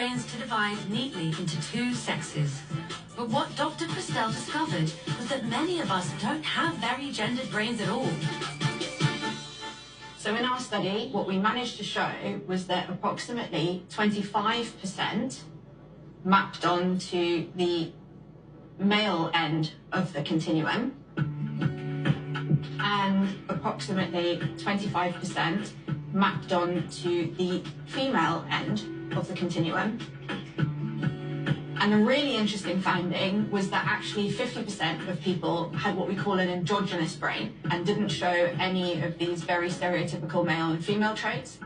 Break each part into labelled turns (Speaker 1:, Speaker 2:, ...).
Speaker 1: brains to divide neatly into two sexes. But what Dr. Christelle discovered was that many of us don't have very gendered brains at all.
Speaker 2: So in our study, what we managed to show was that approximately 25% mapped onto the male end of the continuum, and approximately 25% mapped onto the female end of the continuum. And a really interesting finding was that actually 50% of people had what we call an androgynous brain and didn't show any of these very stereotypical male and female traits.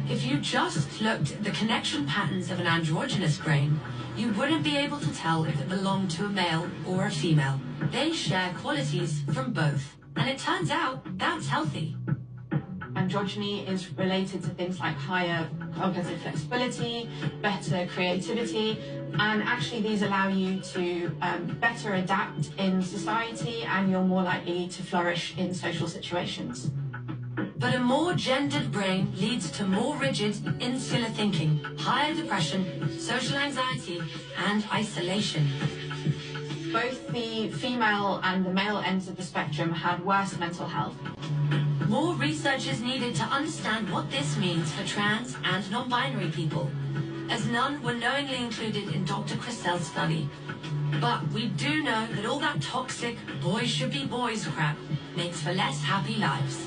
Speaker 1: If you just looked at the connection patterns of an androgynous brain, you wouldn't be able to tell if it belonged to a male or a female. They share qualities from both. And it turns out that's healthy.
Speaker 2: Androgyny is related to things like higher cognitive flexibility, better creativity, and actually these allow you to better adapt in society, and you're more likely to flourish in social situations.
Speaker 1: But a more gendered brain leads to more rigid, insular thinking, higher depression, social anxiety, and isolation.
Speaker 2: Both the female and the male ends of the spectrum had worse mental health.
Speaker 1: More research is needed to understand what this means for trans and non-binary people, as none were knowingly included in Dr. Christelle's study. But we do know that all that toxic boys should be boys crap makes for less happy lives.